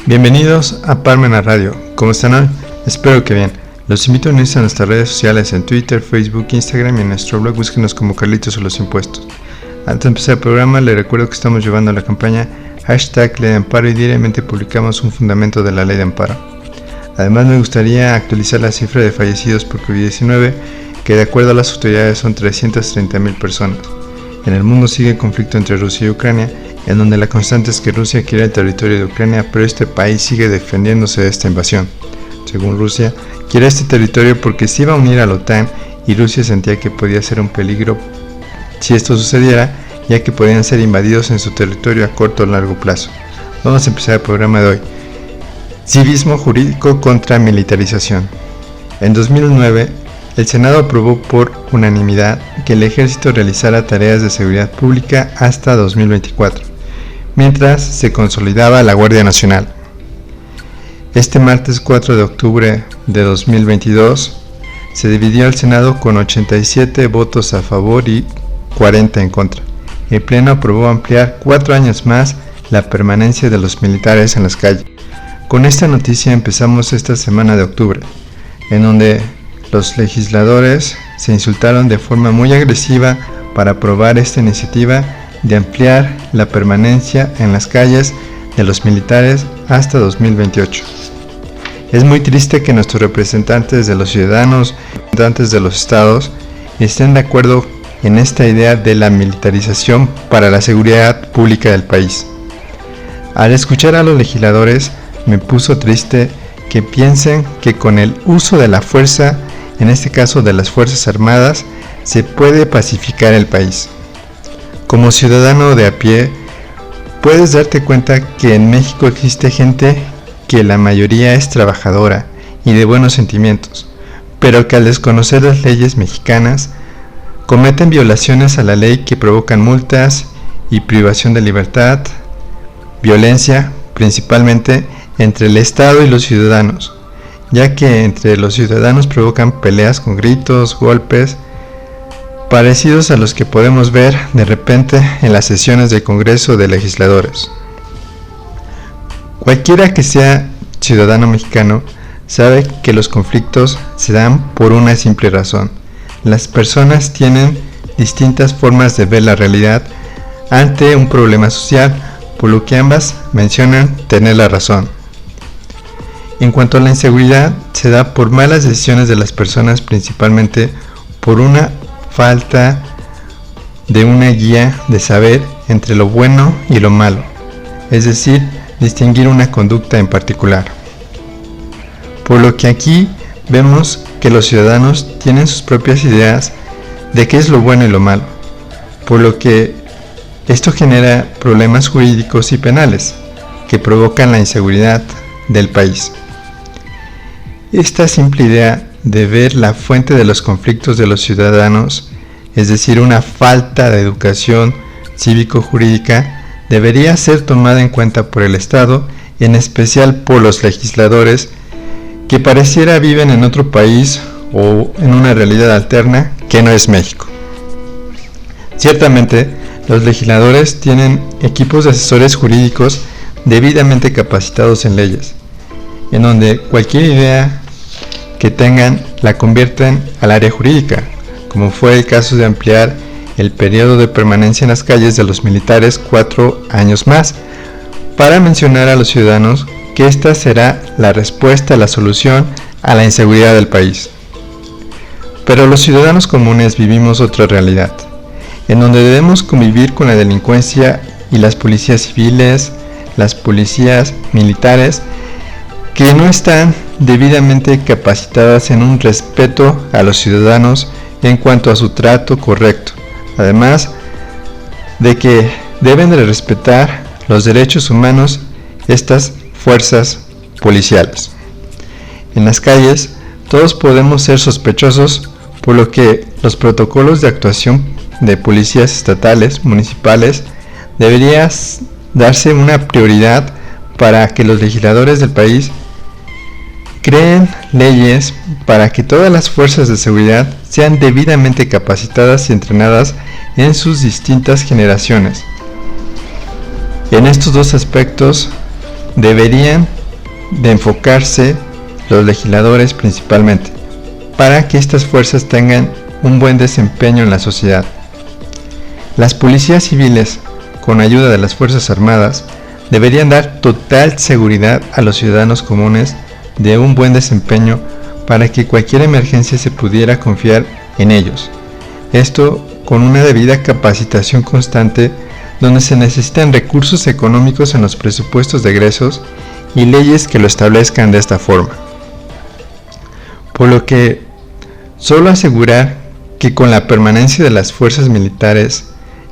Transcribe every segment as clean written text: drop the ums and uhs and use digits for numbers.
Bienvenidos a Parmena Radio. ¿Cómo están hoy? Espero que bien. Los invito a unirse a nuestras redes sociales en Twitter, Facebook, Instagram y en nuestro blog búsquenos como Carlitos o los Impuestos. Antes de empezar el programa, les recuerdo que estamos llevando la campaña #Ley de Amparo y diariamente publicamos un fundamento de la Ley de Amparo. Además, me gustaría actualizar la cifra de fallecidos por COVID-19, que de acuerdo a las autoridades son 330,000 personas. En el mundo sigue el conflicto entre Rusia y Ucrania, en donde la constante es que Rusia quiere el territorio de Ucrania, pero este país sigue defendiéndose de esta invasión. Según Rusia, quiere este territorio porque se iba a unir a la OTAN y Rusia sentía que podía ser un peligro si esto sucediera, ya que podían ser invadidos en su territorio a corto o largo plazo. Vamos a empezar el programa de hoy. Civismo jurídico contra militarización. En 2009, el Senado aprobó por unanimidad que el Ejército realizara tareas de seguridad pública hasta 2024, mientras se consolidaba la Guardia Nacional. Este martes 4 de octubre de 2022 se dividió el Senado con 87 votos a favor y 40 en contra. El Pleno aprobó ampliar 4 años más la permanencia de los militares en las calles. Con esta noticia empezamos esta semana de octubre, en donde los legisladores se insultaron de forma muy agresiva para aprobar esta iniciativa de ampliar la permanencia en las calles de los militares hasta 2028. Es muy triste que nuestros representantes de los ciudadanos, representantes de los estados, estén de acuerdo en esta idea de la militarización para la seguridad pública del país. Al escuchar a los legisladores, me puso triste que piensen que con el uso de la fuerza, en este caso de las Fuerzas Armadas, se puede pacificar el país. Como ciudadano de a pie, puedes darte cuenta que en México existe gente que la mayoría es trabajadora y de buenos sentimientos, pero que al desconocer las leyes mexicanas, cometen violaciones a la ley que provocan multas y privación de libertad, violencia, principalmente entre el Estado y los ciudadanos, ya que entre los ciudadanos provocan peleas con gritos, golpes, parecidos a los que podemos ver de repente en las sesiones del Congreso de Legisladores. Cualquiera que sea ciudadano mexicano sabe que los conflictos se dan por una simple razón. Las personas tienen distintas formas de ver la realidad ante un problema social, por lo que ambas mencionan tener la razón. En cuanto a la inseguridad, se da por malas decisiones de las personas, principalmente por una falta de una guía de saber entre lo bueno y lo malo, es decir, distinguir una conducta en particular. Por lo que aquí vemos que los ciudadanos tienen sus propias ideas de qué es lo bueno y lo malo, por lo que esto genera problemas jurídicos y penales que provocan la inseguridad del país. Esta simple idea de ver la fuente de los conflictos de los ciudadanos, es decir, una falta de educación cívico-jurídica, debería ser tomada en cuenta por el Estado, en especial por los legisladores, que pareciera viven en otro país o en una realidad alterna que no es México. Ciertamente, los legisladores tienen equipos de asesores jurídicos debidamente capacitados en leyes, en donde cualquier idea que tengan la convierten al área jurídica, como fue el caso de ampliar el periodo de permanencia en las calles de los militares 4 años más, para mencionar a los ciudadanos que esta será la respuesta, la solución a la inseguridad del país. Pero los ciudadanos comunes vivimos otra realidad, en donde debemos convivir con la delincuencia y las policías civiles, las policías militares, que no están debidamente capacitadas en un respeto a los ciudadanos en cuanto a su trato correcto, además de que deben de respetar los derechos humanos estas fuerzas policiales. En las calles todos podemos ser sospechosos, por lo que los protocolos de actuación de policías estatales, municipales, debería darse una prioridad para que los legisladores del país creen leyes para que todas las fuerzas de seguridad sean debidamente capacitadas y entrenadas en sus distintas generaciones. En estos dos aspectos deberían de enfocarse los legisladores principalmente, para que estas fuerzas tengan un buen desempeño en la sociedad. Las policías civiles, con ayuda de las Fuerzas Armadas, deberían dar total seguridad a los ciudadanos comunes de un buen desempeño para que cualquier emergencia se pudiera confiar en ellos. Esto con una debida capacitación constante, donde se necesitan recursos económicos en los presupuestos de egresos y leyes que lo establezcan de esta forma. Por lo que solo asegurar que con la permanencia de las fuerzas militares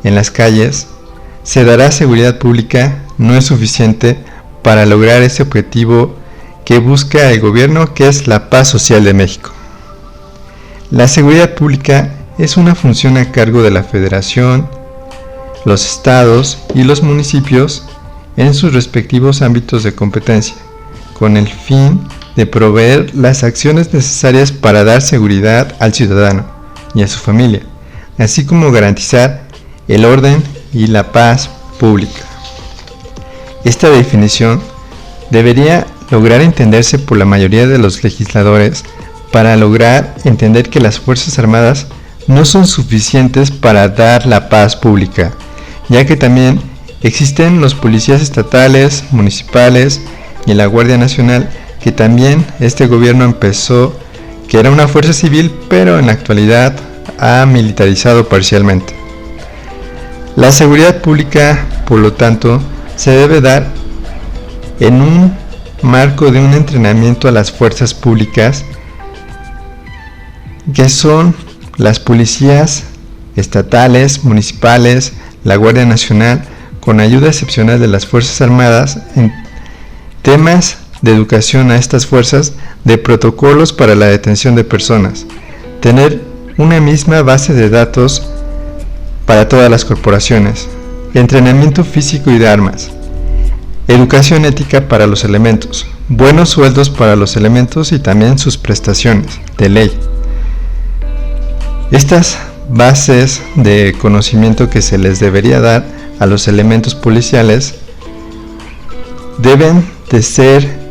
en las calles se dará seguridad pública no es suficiente para lograr ese objetivo que busca el gobierno, que es la paz social de México. La seguridad pública es una función a cargo de la Federación, los estados y los municipios en sus respectivos ámbitos de competencia, con el fin de proveer las acciones necesarias para dar seguridad al ciudadano y a su familia, así como garantizar el orden y la paz pública. Esta definición debería lograr entenderse por la mayoría de los legisladores para lograr entender que las Fuerzas Armadas no son suficientes para dar la paz pública, ya que también existen los policías estatales, municipales y la Guardia Nacional, que también este gobierno empezó, que era una fuerza civil, pero en la actualidad ha militarizado parcialmente. La seguridad pública, por lo tanto, se debe dar en un marco de un entrenamiento a las fuerzas públicas, que son las policías estatales, municipales, la Guardia Nacional, con ayuda excepcional de las Fuerzas Armadas en temas de educación a estas fuerzas, de protocolos para la detención de personas, tener una misma base de datos para todas las corporaciones, entrenamiento físico y de armas, educación ética para los elementos, buenos sueldos para los elementos y también sus prestaciones de ley. Estas bases de conocimiento que se les debería dar a los elementos policiales deben de ser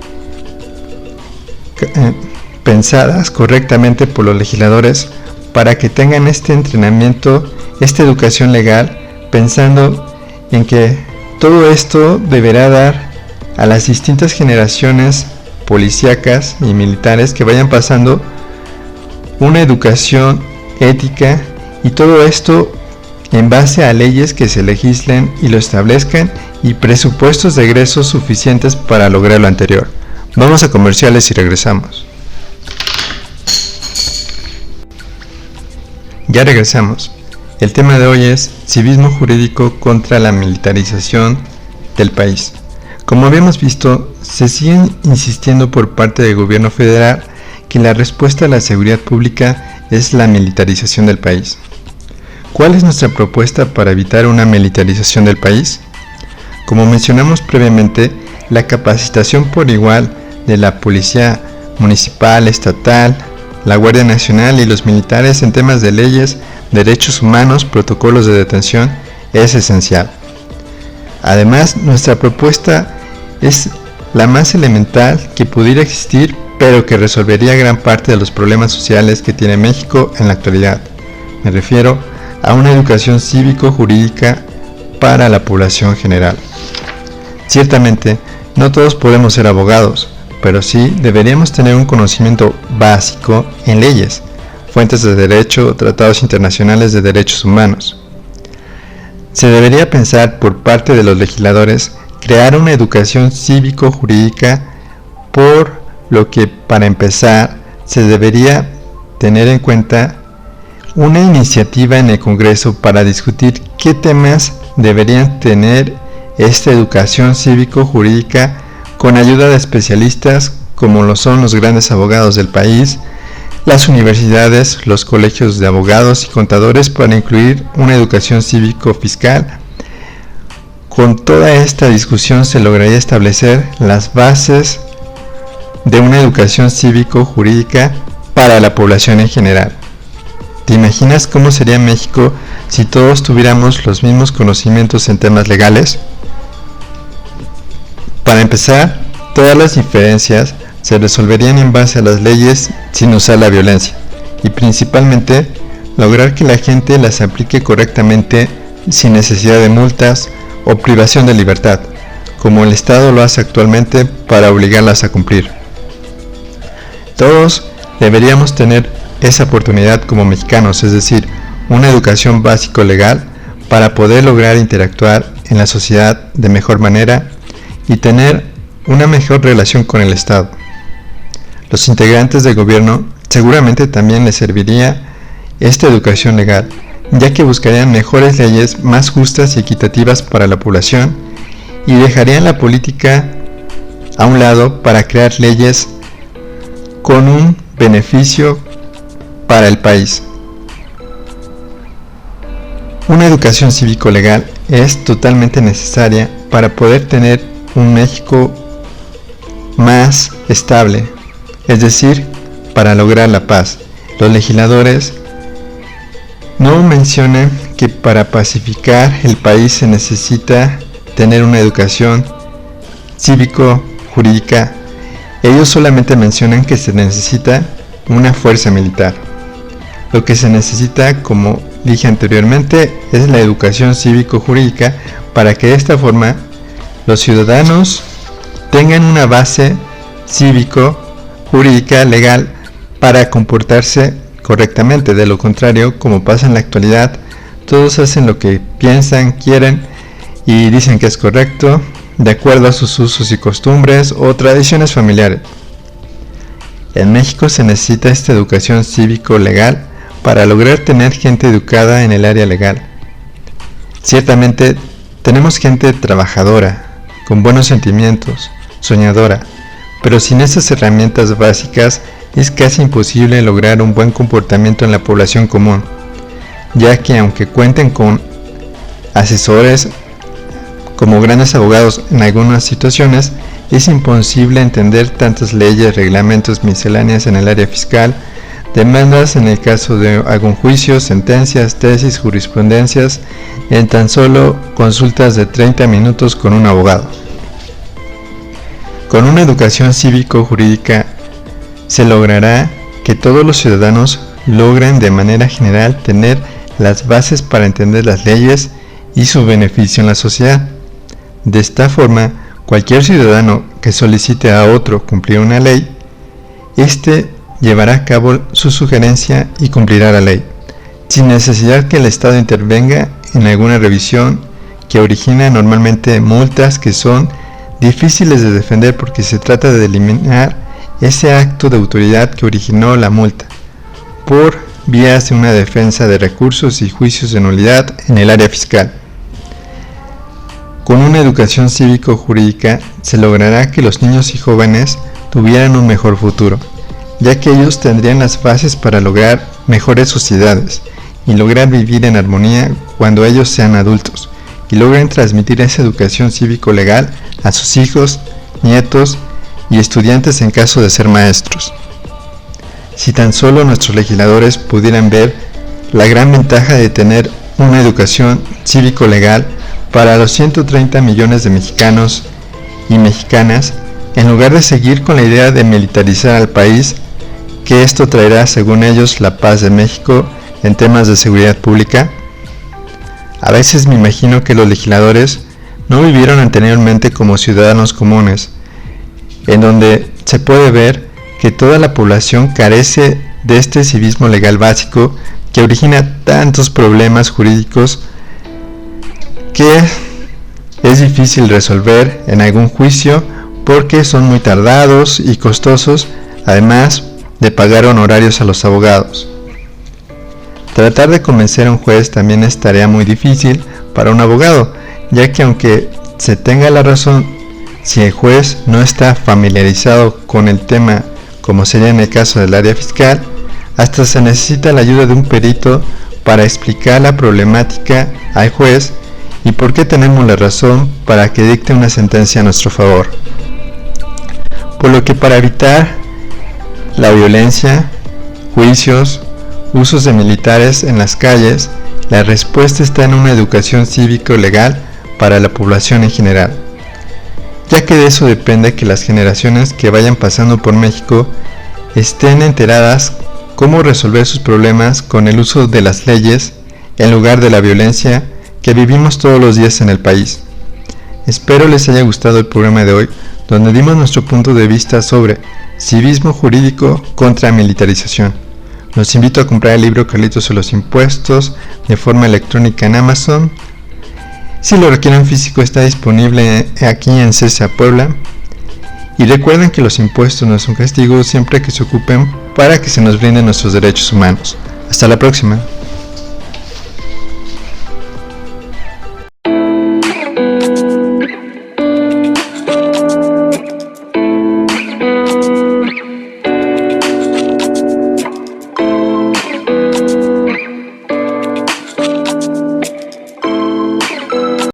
pensadas correctamente por los legisladores para que tengan este entrenamiento, esta educación legal, pensando en que todo esto deberá dar a las distintas generaciones policíacas y militares que vayan pasando una educación ética, y todo esto en base a leyes que se legislen y lo establezcan y presupuestos de egresos suficientes para lograr lo anterior. Vamos a comerciales y regresamos. Ya regresamos. El tema de hoy es civismo jurídico contra la militarización del país. Como habíamos visto, se sigue insistiendo por parte del gobierno federal que la respuesta a la seguridad pública es la militarización del país. ¿Cuál es nuestra propuesta para evitar una militarización del país? Como mencionamos previamente, la capacitación por igual de la policía municipal, estatal, la Guardia Nacional y los militares en temas de leyes, derechos humanos, protocolos de detención es esencial. Además, nuestra propuesta es la más elemental que pudiera existir, pero que resolvería gran parte de los problemas sociales que tiene México en la actualidad. Me refiero a una educación cívico-jurídica para la población general. Ciertamente, no todos podemos ser abogados, pero sí deberíamos tener un conocimiento básico en leyes, fuentes de derecho, tratados internacionales de derechos humanos. Se debería pensar por parte de los legisladores crear una educación cívico-jurídica, por lo que para empezar se debería tener en cuenta una iniciativa en el Congreso para discutir qué temas deberían tener esta educación cívico-jurídica con ayuda de especialistas como lo son los grandes abogados del país, las universidades, los colegios de abogados y contadores, para incluir una educación cívico-fiscal. Con toda esta discusión se lograría establecer las bases de una educación cívico-jurídica para la población en general. ¿Te imaginas cómo sería México si todos tuviéramos los mismos conocimientos en temas legales? Para empezar, todas las diferencias se resolverían en base a las leyes sin usar la violencia, y principalmente lograr que la gente las aplique correctamente sin necesidad de multas o privación de libertad, como el Estado lo hace actualmente para obligarlas a cumplir. Todos deberíamos tener esa oportunidad como mexicanos, es decir, una educación básico legal para poder lograr interactuar en la sociedad de mejor manera y tener una mejor relación con el Estado. Los integrantes del gobierno seguramente también les serviría esta educación legal, ya que buscarían mejores leyes más justas y equitativas para la población y dejarían la política a un lado para crear leyes con un beneficio para el país. Una educación cívico-legal es totalmente necesaria para poder tener un México más estable, es decir, para lograr la paz. Los legisladores no mencionan que para pacificar el país se necesita tener una educación cívico-jurídica. Ellos solamente mencionan que se necesita una fuerza militar. Lo que se necesita, como dije anteriormente, es la educación cívico-jurídica para que de esta forma los ciudadanos tengan una base cívico-jurídica legal para comportarse correctamente. De lo contrario, como pasa en la actualidad, todos hacen lo que piensan, quieren y dicen que es correcto, de acuerdo a sus usos y costumbres o tradiciones familiares. En México se necesita esta educación cívico-legal para lograr tener gente educada en el área legal. Ciertamente tenemos gente trabajadora, con buenos sentimientos, soñadora, pero sin esas herramientas básicas es casi imposible lograr un buen comportamiento en la población común, ya que aunque cuenten con asesores como grandes abogados en algunas situaciones, es imposible entender tantas leyes, reglamentos misceláneas en el área fiscal, demandas en el caso de algún juicio, sentencias, tesis, jurisprudencias, en tan solo consultas de 30 minutos con un abogado. Con una educación cívico-jurídica se logrará que todos los ciudadanos logren de manera general tener las bases para entender las leyes y su beneficio en la sociedad. De esta forma, cualquier ciudadano que solicite a otro cumplir una ley, éste llevará a cabo su sugerencia y cumplirá la ley, sin necesidad que el Estado intervenga en alguna revisión que origina normalmente multas que son difíciles de defender porque se trata de eliminar ese acto de autoridad que originó la multa, por vías de una defensa de recursos y juicios de nulidad en el área fiscal. Con una educación cívico-jurídica se logrará que los niños y jóvenes tuvieran un mejor futuro, ya que ellos tendrían las bases para lograr mejores sociedades y lograr vivir en armonía cuando ellos sean adultos y logren transmitir esa educación cívico-legal a sus hijos, nietos y estudiantes en caso de ser maestros. Si tan solo nuestros legisladores pudieran ver la gran ventaja de tener una educación cívico-legal para los 130 millones de mexicanos y mexicanas, en lugar de seguir con la idea de militarizar al país, que esto traerá, según ellos, la paz de México en temas de seguridad pública. A veces me imagino que los legisladores no vivieron anteriormente como ciudadanos comunes, en donde se puede ver que toda la población carece de este civismo legal básico que origina tantos problemas jurídicos que es difícil resolver en algún juicio porque son muy tardados y costosos, además de pagar honorarios a los abogados. Tratar de convencer a un juez también es tarea muy difícil para un abogado, ya que aunque se tenga la razón, si el juez no está familiarizado con el tema, como sería en el caso del área fiscal, hasta se necesita la ayuda de un perito para explicar la problemática al juez y por qué tenemos la razón para que dicte una sentencia a nuestro favor. Por lo que para evitar la violencia, juicios, usos de militares en las calles, la respuesta está en una educación cívico-legal para la población en general. ya que de eso depende que las generaciones que vayan pasando por México estén enteradas cómo resolver sus problemas con el uso de las leyes en lugar de la violencia que vivimos todos los días en el país. Espero les haya gustado el programa de hoy, donde dimos nuestro punto de vista sobre civismo jurídico contra militarización. Los invito a comprar el libro Carlitos o los impuestos de forma electrónica en Amazon. Si lo requieren físico, está disponible aquí en CESA Puebla. Y recuerden que los impuestos no son castigos siempre que se ocupen para que se nos brinden nuestros derechos humanos. Hasta la próxima.